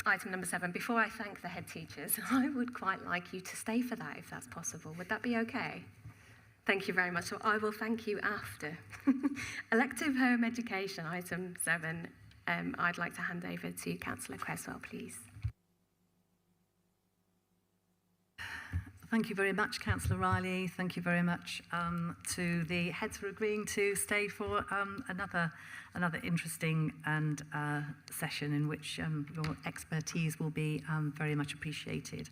item number 7, before I thank the head teachers, I would quite like you to stay for that if that's possible. Would that be okay? Thank you very much. So I will thank you after. Elective home education, item 7. I'd like to hand over to Councillor Cresswell, please. Thank you very much, Councillor Riley. Thank you very much to the heads for agreeing to stay for another interesting and session in which your expertise will be very much appreciated.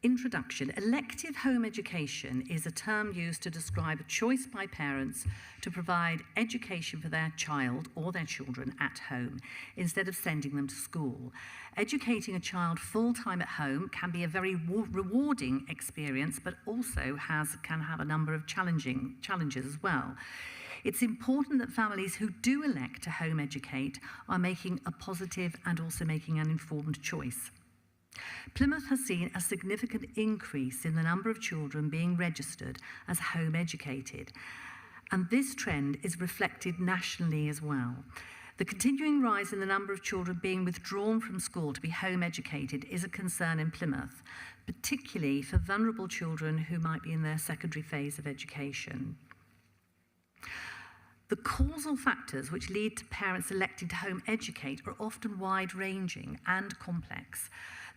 Introduction. Elective home education is a term used to describe a choice by parents to provide education for their child or their children at home instead of sending them to school. Educating a child full-time at home can be a very rewarding experience, but also can have a number of challenges as well. It's important that families who do elect to home educate are making a positive and also making an informed choice. Plymouth has seen a significant increase in the number of children being registered as home educated, and this trend is reflected nationally as well. The continuing rise in the number of children being withdrawn from school to be home educated is a concern in Plymouth, particularly for vulnerable children who might be in their secondary phase of education. The causal factors which lead to parents electing to home educate are often wide-ranging and complex.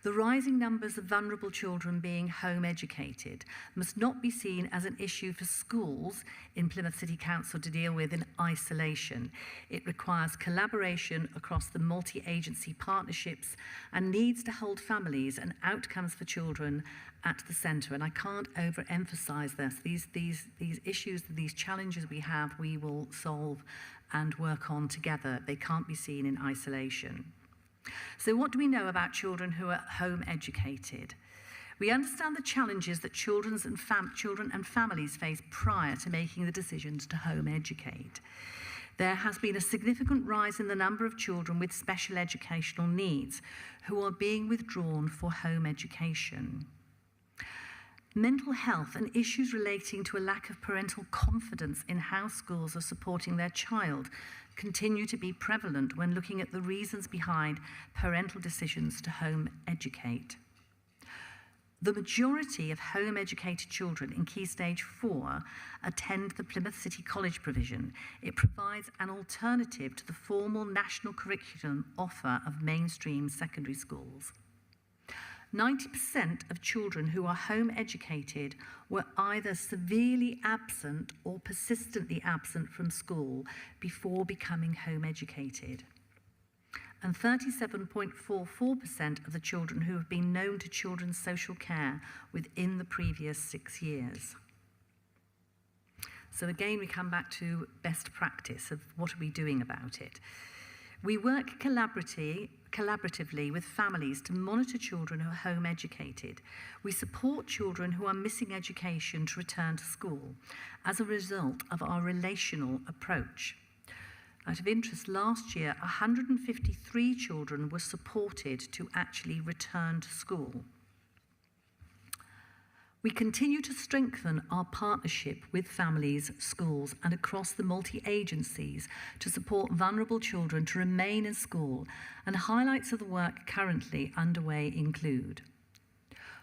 The rising numbers of vulnerable children being home educated must not be seen as an issue for schools in Plymouth City Council to deal with in isolation. It requires collaboration across the multi-agency partnerships and needs to hold families and outcomes for children at the centre. And I can't overemphasise this. These issues, these challenges we have, we will solve and work on together. They can't be seen in isolation. So what do we know about children who are home educated? We understand the challenges that children and families face prior to making the decisions to home educate. There has been a significant rise in the number of children with special educational needs who are being withdrawn for home education. Mental health and issues relating to a lack of parental confidence in how schools are supporting their child continue to be prevalent when looking at the reasons behind parental decisions to home educate. The majority of home educated children in Key Stage 4 attend the Plymouth City College provision. It provides an alternative to the formal national curriculum offer of mainstream secondary schools. 90% of children who are home educated were either severely absent or persistently absent from school before becoming home educated. And 37.44% of the children who have been known to children's social care within the previous 6 years. So again, we come back to best practice of what are we doing about it. We work collaboratively with families to monitor children who are home educated. We support children who are missing education to return to school as a result of our relational approach. Out of interest, last year, 153 children were supported to actually return to school. We continue to strengthen our partnership with families, schools, and across the multi-agencies to support vulnerable children to remain in school, and highlights of the work currently underway include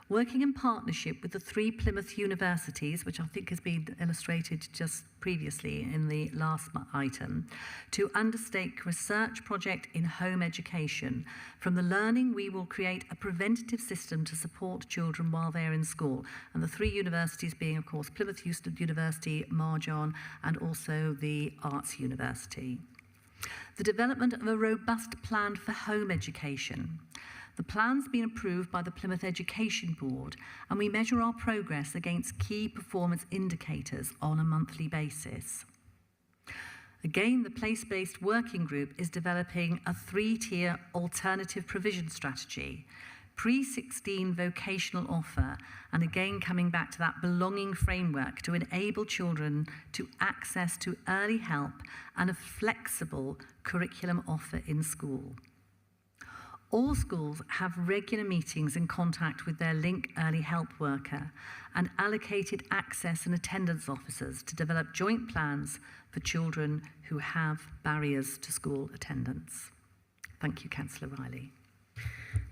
working in partnership with the 3 Plymouth universities, which I think has been illustrated just previously in the last item, to undertake a research project in home education. From the learning, we will create a preventative system to support children while they're in school. And the 3 universities being, of course, Plymouth University, Marjon, and also the Arts University. The development of a robust plan for home education. The plan's been approved by the Plymouth Education Board, and we measure our progress against key performance indicators on a monthly basis. Again, the place-based working group is developing a 3-tier alternative provision strategy, pre-16 vocational offer, and again coming back to that belonging framework to enable children to access to early help and a flexible curriculum offer in school. All schools have regular meetings and contact with their Link Early Help worker and allocated access and attendance officers to develop joint plans for children who have barriers to school attendance. Thank you, Councillor Riley.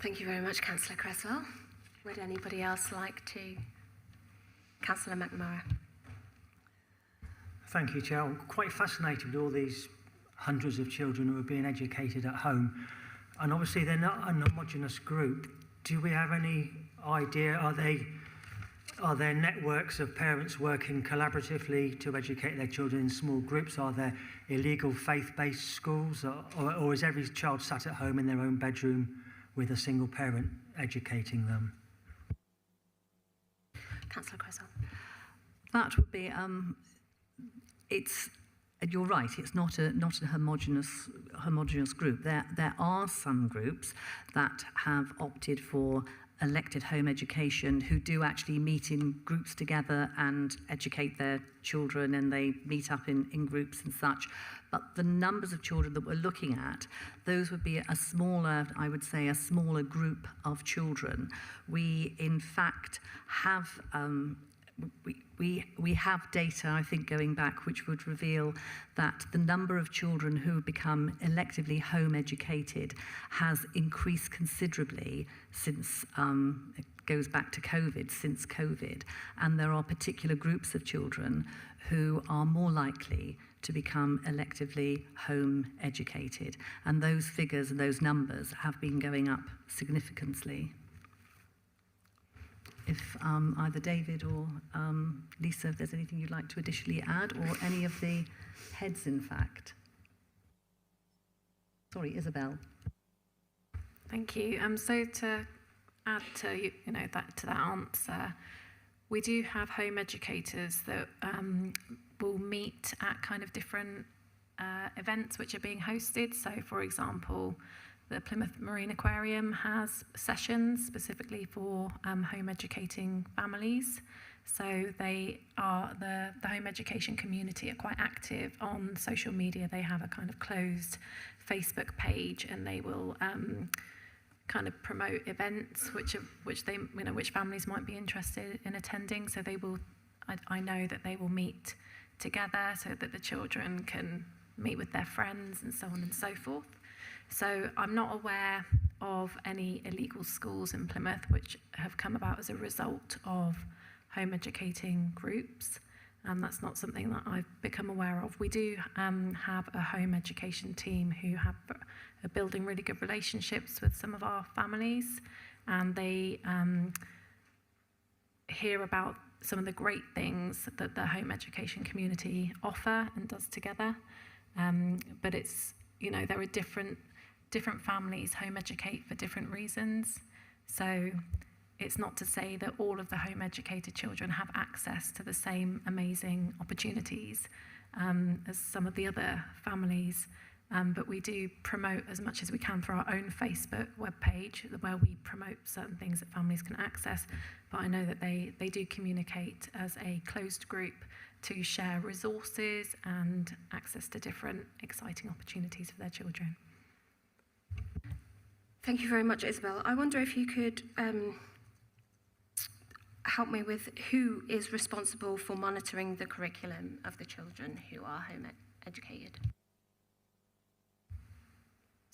Thank you very much, Councillor Cresswell. Would anybody else like to? Councillor McNamara. Thank you, Chair. I'm quite fascinated with all these hundreds of children who are being educated at home. And obviously they're not a homogenous group. Do we have any idea, are there networks of parents working collaboratively to educate their children in small groups? Are there illegal faith-based schools? Or is every child sat at home in their own bedroom with a single parent educating them? Councillor Cresswell. That would be, you're right, it's not a homogenous group. There are some groups that have opted for elected home education who do actually meet in groups together and educate their children, and they meet up in groups and such. But the numbers of children that we're looking at, those would be a smaller, I would say, a smaller group of children. We, in fact, have we have data, I think, going back, which would reveal that the number of children who have become electively home educated has increased considerably since, it goes back to COVID, since COVID. And there are particular groups of children who are more likely to become electively home educated. And those figures and those numbers have been going up significantly. If either David or Lisa, if there's anything you'd like to additionally add, or any of the heads, in fact. Sorry, Isabel. Thank you. So to add to that answer, we do have home educators that will meet at kind of different events which are being hosted. So, for example, the Plymouth Marine Aquarium has sessions specifically for home educating families. So they are, the home education community are quite active on social media. They have a kind of closed Facebook page, and they will kind of promote events which families might be interested in attending. So they will, I know that they will meet together so that the children can meet with their friends and so on and so forth. So I'm not aware of any illegal schools in Plymouth which have come about as a result of home educating groups. That's not something that I've become aware of. We do have a home education team who are building really good relationships with some of our families, and they hear about some of the great things that the home education community offer and does together. But it's, there are different families home educate for different reasons. So it's not to say that all of the home educated children have access to the same amazing opportunities as some of the other families. But we do promote as much as we can through our own Facebook webpage, where we promote certain things that families can access. But I know that they do communicate as a closed group to share resources and access to different exciting opportunities for their children. Thank you very much, Isabel. I wonder if you could help me with who is responsible for monitoring the curriculum of the children who are home educated.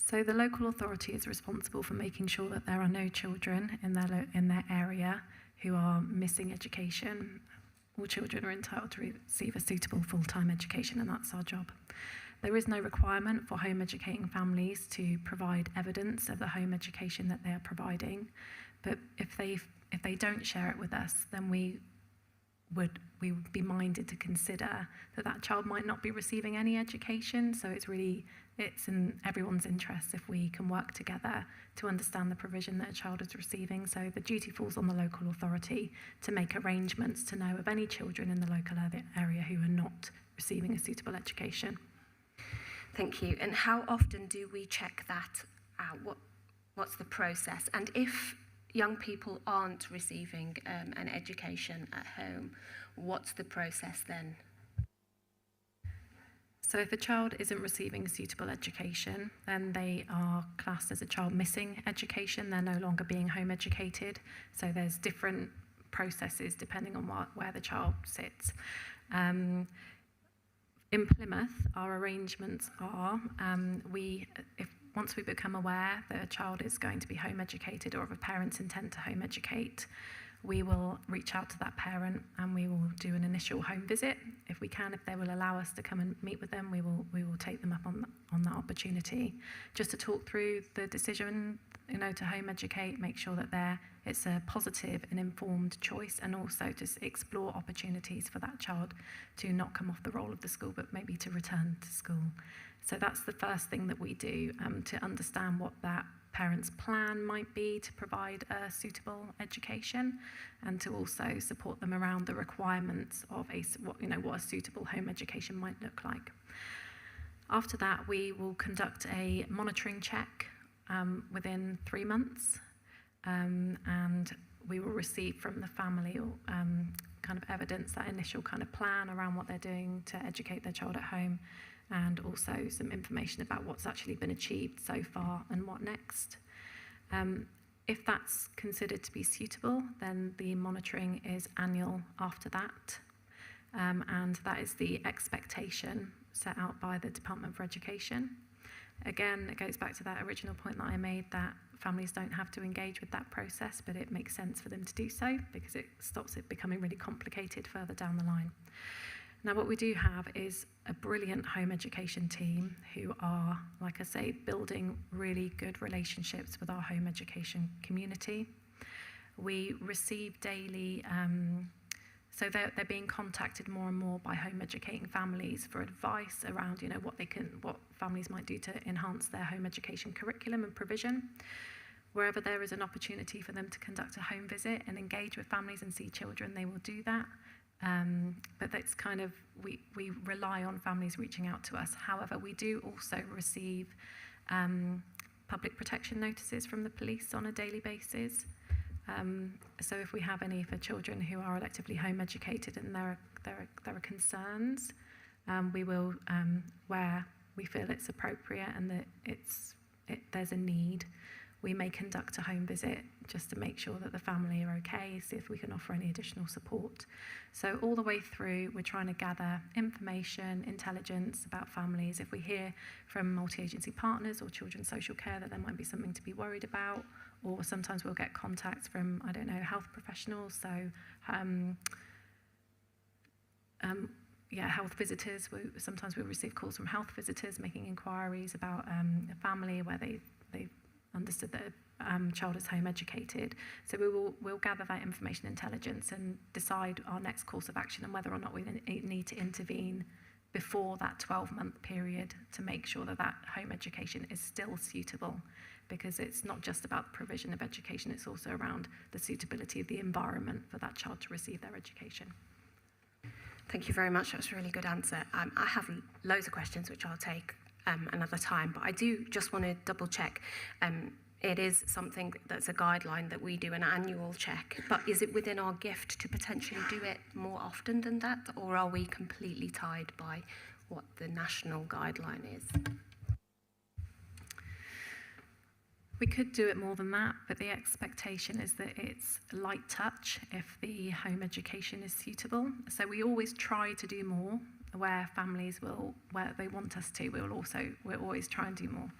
So the local authority is responsible for making sure that there are no children in their area who are missing education. All children are entitled to receive a suitable full-time education, and that's our job. There is no requirement for home educating families to provide evidence of the home education that they are providing, but if they don't share it with us, then we would be minded to consider that child might not be receiving any education. So it's in everyone's interest if we can work together to understand the provision that a child is receiving. So the duty falls on the local authority to make arrangements to know of any children in the local area who are not receiving a suitable education. Thank you. And how often do we check that out? What's the process? And if young people aren't receiving an education at home, what's the process then? So if a child isn't receiving suitable education, then they are classed as a child missing education. They're no longer being home educated. So there's different processes depending on where the child sits. In Plymouth, our arrangements are, once we become aware that a child is going to be home educated or of a parent's intent to home educate, we will reach out to that parent and we will do an initial home visit. If we can, if they will allow us to come and meet with them, we will take them up on that opportunity, just to talk through the decision, to home educate, make sure that it's a positive and informed choice, and also just explore opportunities for that child to not come off the roll of the school, but maybe to return to school. So that's the first thing that we do, to understand what that parents' plan might be to provide a suitable education, and to also support them around the requirements of what a suitable home education might look like. After that, we will conduct a monitoring check within 3 months, and we will receive from the family kind of evidence, that initial kind of plan around what they're doing to educate their child at home, and also some information about what's actually been achieved so far and what next. If that's considered to be suitable, then the monitoring is annual after that, and that is the expectation set out by the Department for Education. Again, it goes back to that original point that I made, that families don't have to engage with that process, but it makes sense for them to do so because it stops it becoming really complicated further down the line. Now, what we do have is a brilliant home education team who are, like I say, building really good relationships with our home education community. We receive daily, so they're being contacted more and more by home educating families for advice around, what families might do to enhance their home education curriculum and provision. Wherever there is an opportunity for them to conduct a home visit and engage with families and see children, they will do that. But that's kind of, we rely on families reaching out to us. However, we do also receive public protection notices from the police on a daily basis. So if we have any for children who are electively home educated and there are concerns, we will, where we feel it's appropriate and that there's a need, we may conduct a home visit just to make sure that the family are okay, see if we can offer any additional support. So all the way through, we're trying to gather information, intelligence about families. If we hear from multi-agency partners or children's social care that there might be something to be worried about, or sometimes we'll get contacts from, health professionals, so health visitors. Sometimes we'll receive calls from health visitors making inquiries about a family where they've understood that a child is home educated. So we'll gather that information intelligence and decide our next course of action and whether or not we need to intervene before that 12-month period to make sure that home education is still suitable, because it's not just about the provision of education, it's also around the suitability of the environment for that child to receive their education. Thank you very much. That was a really good answer. I have loads of questions which I'll take another time, but I do just want to double check. It is something that's a guideline that we do, an annual check, but is it within our gift to potentially do it more often than that, or are we completely tied by what the national guideline is? We could do it more than that, but the expectation is that it's light touch if the home education is suitable. So we always try to do more where families where they want us to. We'll always try and do more.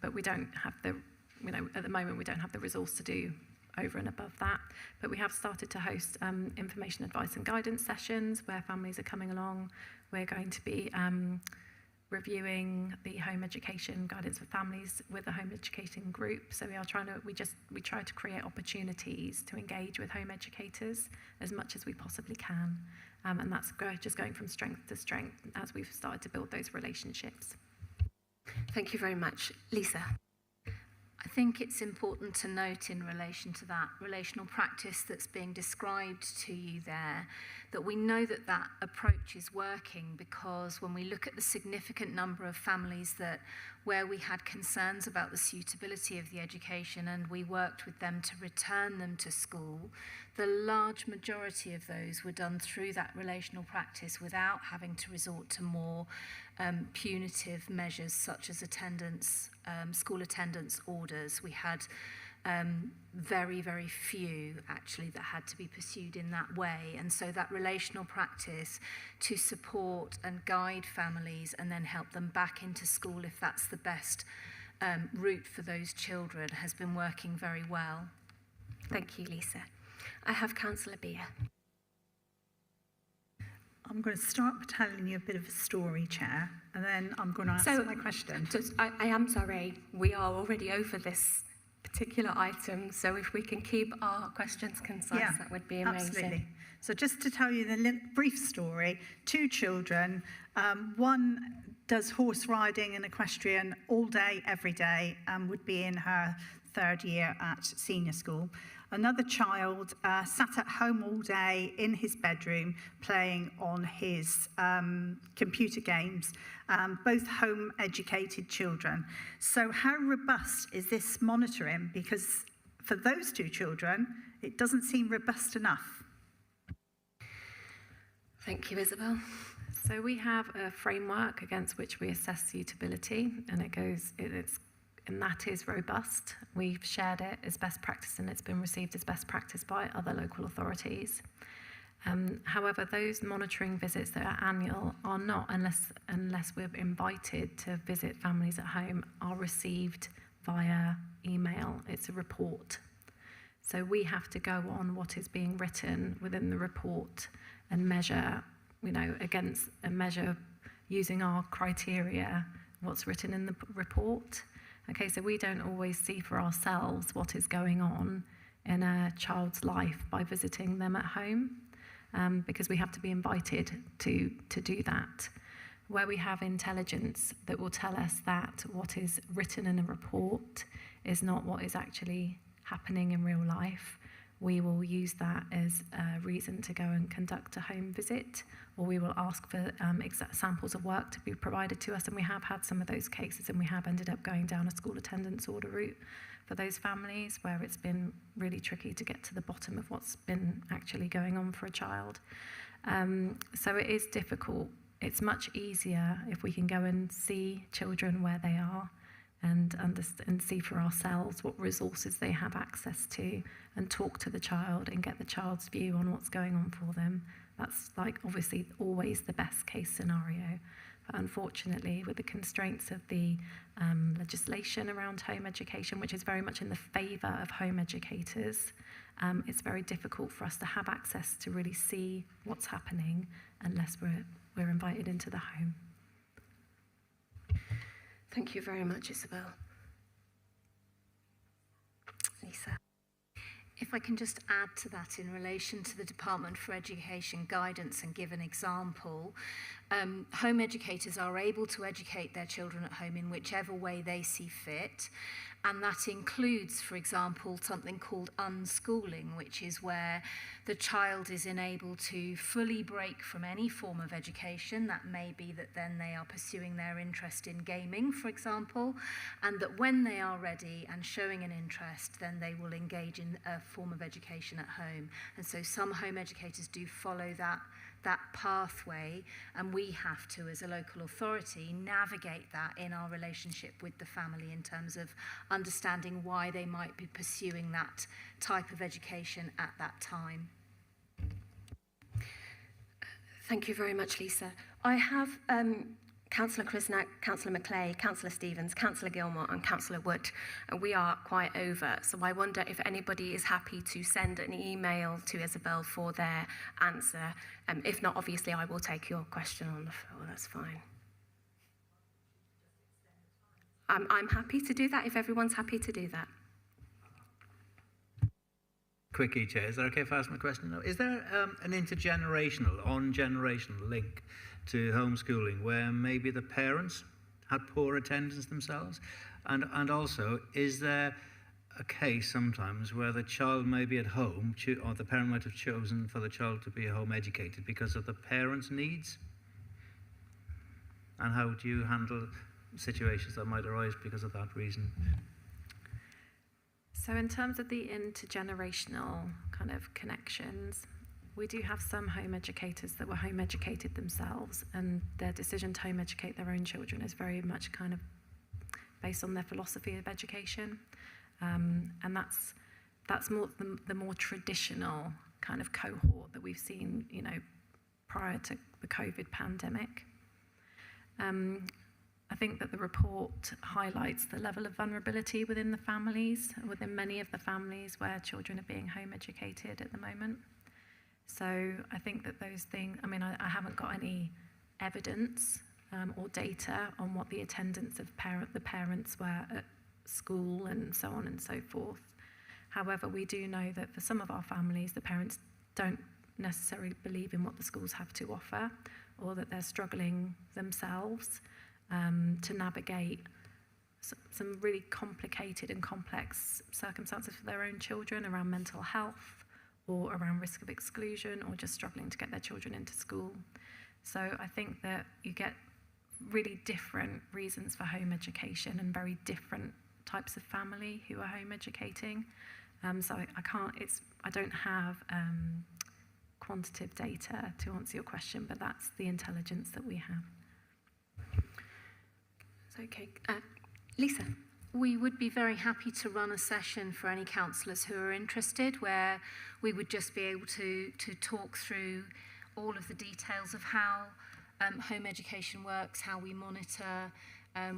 But we don't have at the moment we don't have the resource to do over and above that. But we have started to host information, advice and guidance sessions where families are coming along. We're going to be reviewing the home education guidance for families with the home educating group. So we try to create opportunities to engage with home educators as much as we possibly can. And that's just going from strength to strength as we've started to build those relationships. Thank you very much. Lisa. I think it's important to note in relation to that relational practice that's being described to you there, that we know that approach is working, because when we look at the significant number of families where we had concerns about the suitability of the education and we worked with them to return them to school, the large majority of those were done through that relational practice without having to resort to more punitive measures such as school attendance orders. We had very, very few actually that had to be pursued in that way. And so that relational practice to support and guide families and then help them back into school if that's the best route for those children has been working very well. Thank you, Lisa. I have Councillor Beer. I'm going to start by telling you a bit of a story, Chair, and then I'm going to ask my question. I am sorry, we are already over this particular item, so if we can keep our questions concise, that would be amazing. Absolutely. So just to tell you the brief story, 2 children, one does horse riding and equestrian all day, every day, and would be in her 3rd year at senior school. Another child sat at home all day in his bedroom playing on his computer games, both home educated children. So how robust is this monitoring? Because for those 2 children, it doesn't seem robust enough. Thank you, Isabel. So we have a framework against which we assess suitability, and and that is robust. We've shared it as best practice, and it's been received as best practice by other local authorities. However, those monitoring visits that are annual are not, unless we're invited to visit families at home, are received via email. It's a report. So we have to go on what is being written within the report and measure, against a measure using our criteria, what's written in the report. Okay, so we don't always see for ourselves what is going on in a child's life by visiting them at home, because we have to be invited to do that. Where we have intelligence that will tell us that what is written in a report is not what is actually happening in real life, we will use that as a reason to go and conduct a home visit, or we will ask for exact samples of work to be provided to us, and we have had some of those cases, and we have ended up going down a school attendance order route for those families where it's been really tricky to get to the bottom of what's been actually going on for a child. So it is difficult. It's much easier if we can go and see children where they are and see for ourselves what resources they have access to, and talk to the child and get the child's view on what's going on for them. That's obviously always the best case scenario. But unfortunately, with the constraints of the legislation around home education, which is very much in the favour of home educators, it's very difficult for us to have access to really see what's happening unless we're invited into the home. Thank you very much, Isabel. Lisa. If I can just add to that in relation to the Department for Education guidance and give an example, home educators are able to educate their children at home in whichever way they see fit, and that includes, for example, something called unschooling, which is where the child is enabled to fully break from any form of education. That may be that then they are pursuing their interest in gaming, for example, and that when they are ready and showing an interest, then they will engage in a form of education at home. And so some home educators do follow that pathway, and we have to, as a local authority, navigate that in our relationship with the family in terms of understanding why they might be pursuing that type of education at that time. Thank you very much, Lisa. I have Councillor Krisnack, Councillor Maclay, Councillor Stevens, Councillor Gilmore and Councillor Wood. We are quite over, so I wonder if anybody is happy to send an email to Isabel for their answer. If not, obviously, I will take your question on the floor, that's fine. I'm happy to do that if everyone's happy to do that. Quickie, Chair, is that okay if I ask my question? No. Is there an intergenerational, on-generational link to homeschooling where maybe the parents had poor attendance themselves? And also, is there a case sometimes where the child may be at home, or the parent might have chosen for the child to be home educated because of the parents' needs? And how do you handle situations that might arise because of that reason? So in terms of the intergenerational kind of connections, we do have some home educators that were home educated themselves, and their decision to home educate their own children is very much kind of based on their philosophy of education. And that's more the more traditional kind of cohort that we've seen, you know, prior to the COVID pandemic. I think that the report highlights the level of vulnerability within the families, within many of the families where children are being home educated at the moment. So I think that those things, I mean, I haven't got any evidence or data on what the attendance of the parents were at school and so on and so forth. However, we do know that for some of our families, the parents don't necessarily believe in what the schools have to offer, or that they're struggling themselves to navigate some really complicated and complex circumstances for their own children around mental health or around risk of exclusion, or just struggling to get their children into school. So I think that you get really different reasons for home education and very different types of family who are home educating. So I don't have quantitative data to answer your question, but that's the intelligence that we have. Okay. Lisa? We would be very happy to run a session for any counsellors who are interested, where we would just be able to talk through all of the details of how home education works, how we monitor.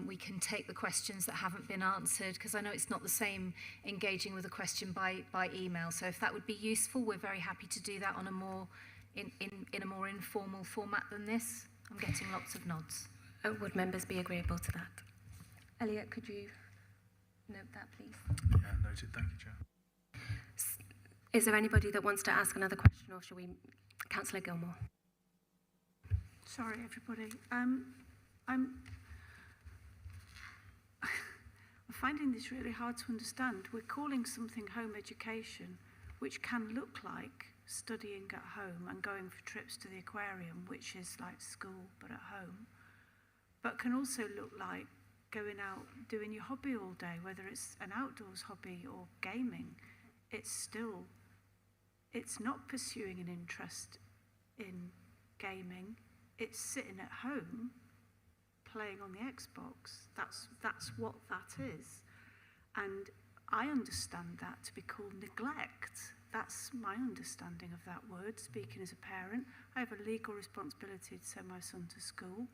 We can take the questions that haven't been answered, because I know it's not the same engaging with a question by email. So if that would be useful, we're very happy to do that on a more in a more informal format than this. I'm getting lots of nods. Would members be agreeable to that? Elliot, could you note that, please? Yeah, noted. Thank you, Chair. Is there anybody that wants to ask another question, or shall we? Councillor Gilmore. Sorry, everybody. I'm finding this really hard to understand. We're calling something home education, which can look like studying at home and going for trips to the aquarium, which is like school but at home, but can also look like going out doing your hobby all day, whether it's an outdoors hobby or gaming. It's not pursuing an interest in gaming. It's sitting at home playing on the Xbox. That's what that is. And I understand that to be called neglect. That's my understanding of that word, speaking as a parent. I have a legal responsibility to send my son to school.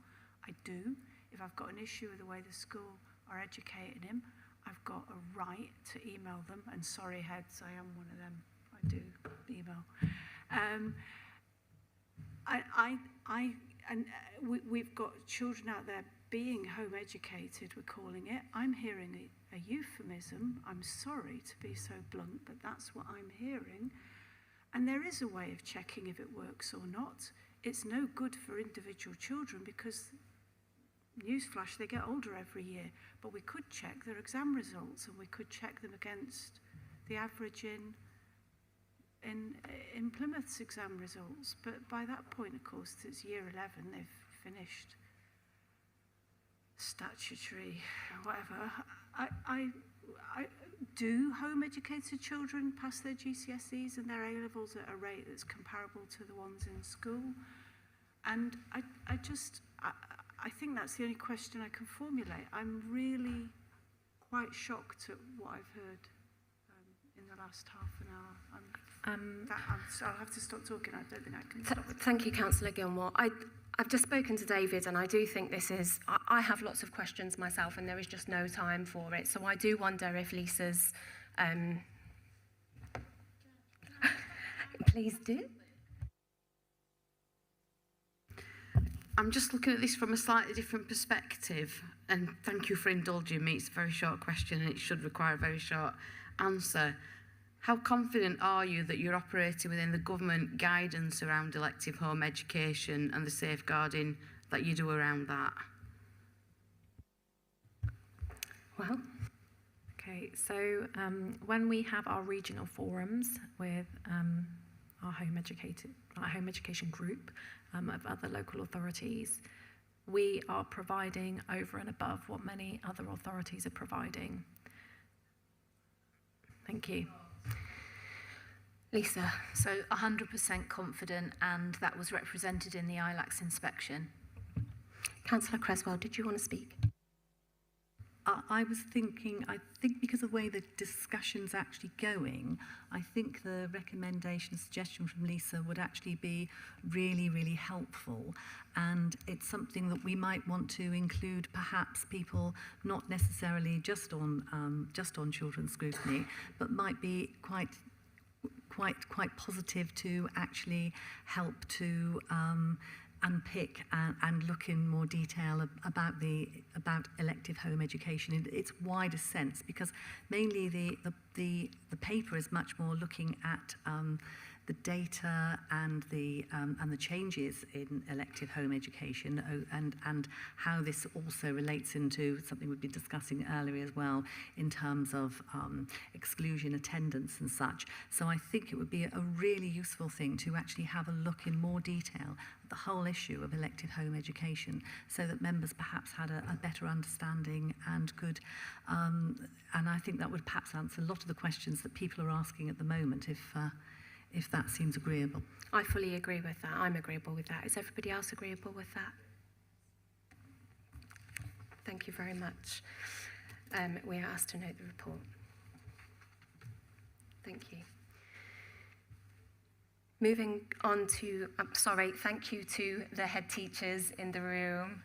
I do. If I've got an issue with the way the school are educating him, I've got a right to email them. And sorry, heads, I am one of them. I do email. We've got children out there being home educated, we're calling it. I'm hearing a euphemism. I'm sorry to be so blunt, but that's what I'm hearing. And there is a way of checking if it works or not. It's no good for individual children because, newsflash, they get older every year. But we could check their exam results, and we could check them against the average in Plymouth's exam results. But by that point, of course, it's year 11, they've finished statutory, whatever. I do home educated children pass their GCSEs and their A-levels at a rate that's comparable to the ones in school? And I think that's the only question I can formulate. I'm really quite shocked at what I've heard in the last half an hour. I'll have to stop talking. I don't think I can stop. Thank you, Councillor Gilmore. I've just spoken to David, and I do think this is... I have lots of questions myself, and there is just no time for it. So I do wonder if Lisa's... Please do. I'm just looking at this from a slightly different perspective, and thank you for indulging me. It's a very short question, and it should require a very short answer. How confident are you that you're operating within the government guidance around elective home education and the safeguarding that you do around that? Well, okay, so when we have our regional forums with our home education group of other local authorities, we are providing over and above what many other authorities are providing. Thank you. Lisa. So 100% confident, and that was represented in the ILACS inspection. Councillor Creswell, did you want to speak? I was thinking, I think because of the way the discussion's actually going, I think the recommendation, suggestion from Lisa would actually be really, really helpful. And it's something that we might want to include perhaps people not necessarily just on children's scrutiny, but might be quite positive to actually help to unpick and look in more detail about elective home education in its wider sense, because mainly the paper is much more looking at the data and the changes in elective home education, and how this also relates into something we've been discussing earlier as well in terms of exclusion attendance and such. So I think it would be a really useful thing to actually have a look in more detail at the whole issue of elective home education, so that members perhaps had a better understanding and could, and I think that would perhaps answer a lot of the questions that people are asking at the moment, if that seems agreeable. I fully agree with that. I'm agreeable with that. Is everybody else agreeable with that? Thank you very much. We are asked to note the report. Thank you. Moving on to, thank you to the head teachers in the room